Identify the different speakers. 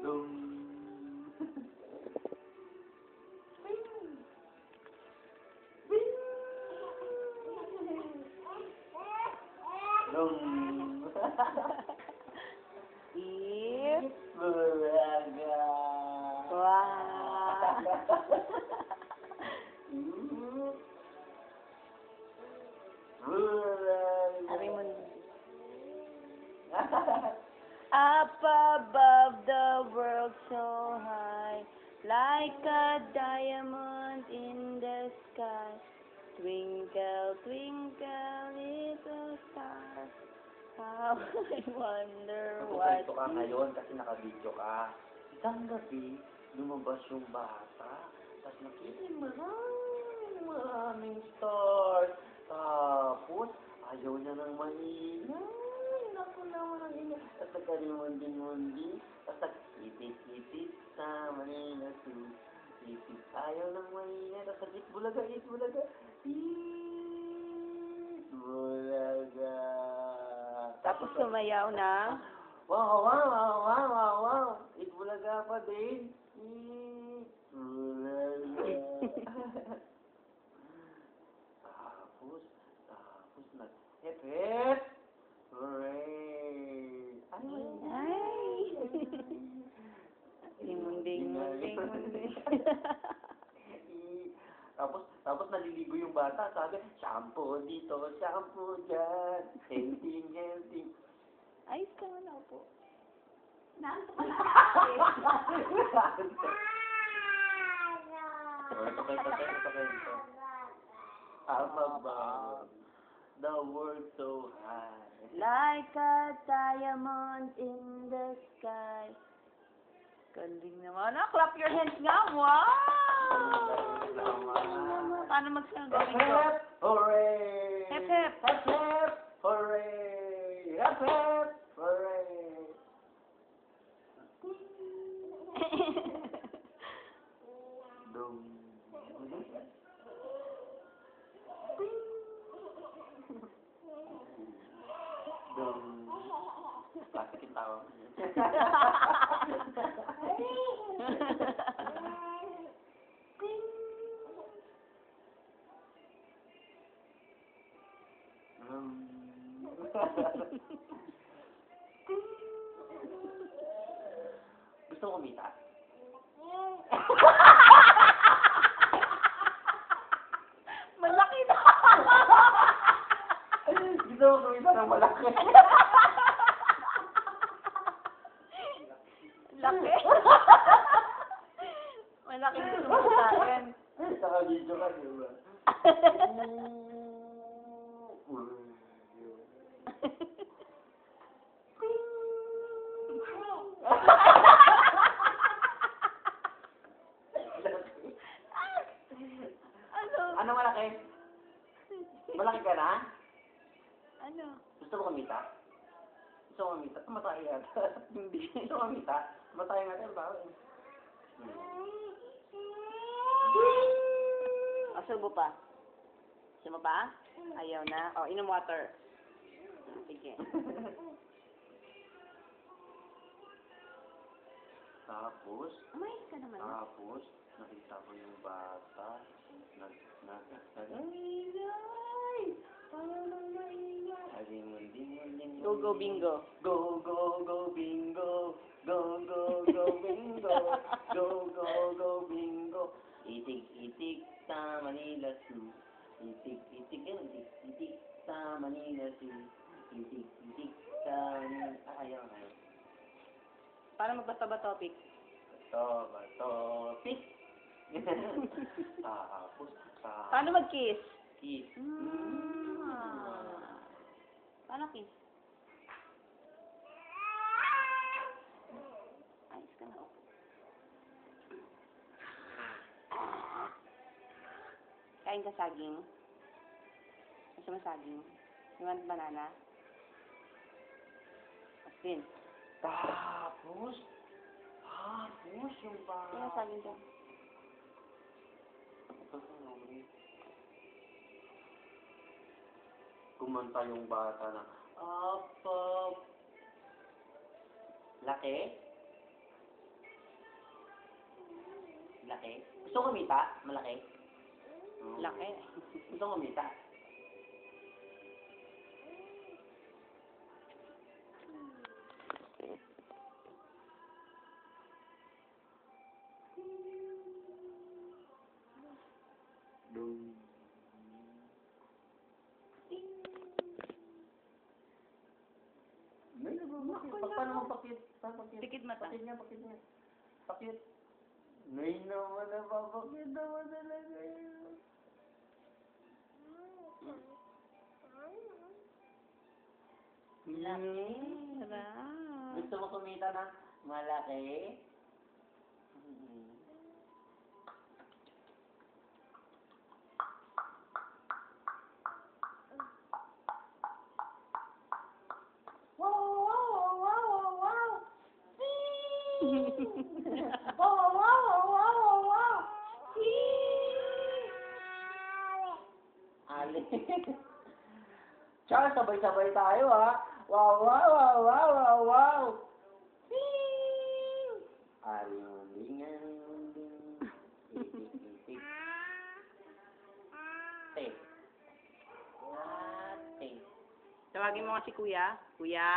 Speaker 1: Dum. Dum.
Speaker 2: If.
Speaker 1: Bulaga.
Speaker 2: Wow. Sabi mo, up above the world so high, like a diamond in the sky. Twinkle, twinkle, little star, how I wonder what
Speaker 1: Nagpupunto ka ngayon kasi naka-video ka. Isang gabi, lumabas yung bata. Tapos nakita yung maraming stars. Tapos, ayaw niya ng maingay. Naku naman ang ingay. Tapos nagkalimundi-mundi. Tapos nag-itit-itit sa Manila Zoo. Itit, ayaw ng maingay. Tapos nag-itbulaga, itbulaga. Itbulaga.
Speaker 2: tapos sumayaw na.
Speaker 1: Wow, wow, wow, wow, wow, wow. Itbulaga pa din. Itbulaga. Tapos nag-hip-hip. Hooray.
Speaker 2: Ay! Munding.
Speaker 1: Tapos naliligo yung bata. Sabi, shampoo dito, shampoo dyan. Healthy.
Speaker 2: Ayos ka nga na po.
Speaker 1: Ito kayo. Up above the world so high.
Speaker 2: Like a diamond in the sky. Galing naman. Ah, clap your hands nga. Wow! Paano magsasabi ko?
Speaker 1: Hip, hooray!
Speaker 2: Hip, hip.
Speaker 1: Hip, hip, hooray! Hip, hip, hooray! Dum. Dum. Plastic yung tawag. Gusto mo kumita?
Speaker 2: Malaki na!
Speaker 1: Gusto mo kumita ng malaki?
Speaker 2: Laki. Malaki gusto mo sa akin.
Speaker 1: Naka-video ka, di ba? Ano malaki? Malaki ka na?
Speaker 2: Ano?
Speaker 1: Gusto mo kumita? Gusto mo kumita? Tumatay yata. Hindi. Gusto mo kumita? Tumatay nga tayo, bawa eh.
Speaker 2: O, subo pa. Subo pa? Ayaw na. O, inom water. Sige.
Speaker 1: Tapos,
Speaker 2: Umayos ka naman.
Speaker 1: nakita ko yung bata.
Speaker 2: Go, go, bingo.
Speaker 1: Go, go, go, bingo. Go, go, go, bingo. Go, go, go, bingo. Itik-itik sa Manila Zoo. Itik-itik sa Manila Zoo. Itik-itik sa Manila... Ayaw.
Speaker 2: Paano magbasa ba topic?
Speaker 1: Topic. Tapos,
Speaker 2: Paano mag-kiss?
Speaker 1: kiss.
Speaker 2: Paano kiss? Ayos ka na. Kain ka saging? Gusto mo saging? You want banana? Asin.
Speaker 1: Tapos yung bata.
Speaker 2: Kaya saging ka.
Speaker 1: kumanta yung bata na, up, up. Laki? Laki? Gusto ko kumita? Malaki? Oo.
Speaker 2: Laki.
Speaker 1: Gusto ko kumita? Dum. May nagmamaki. Paano magpakit?
Speaker 2: Pikit mata.
Speaker 1: Pakit niya, pakit niya. Pakit. May naman napapakit naman talaga yun. Laki.
Speaker 2: Sarap.
Speaker 1: Gusto mo kumita ng malaki? Wow, wow, wow, wow, wow. Wow, wow, wow, wow, wow, wow. Ali. Tsaka sabay-sabay tayo ha. Wow, wow, wow, wow, wow, wow. Aling-aling. Itik-itik. Te. Ate.
Speaker 2: Tawagin mo nga si Kuya. Kuya?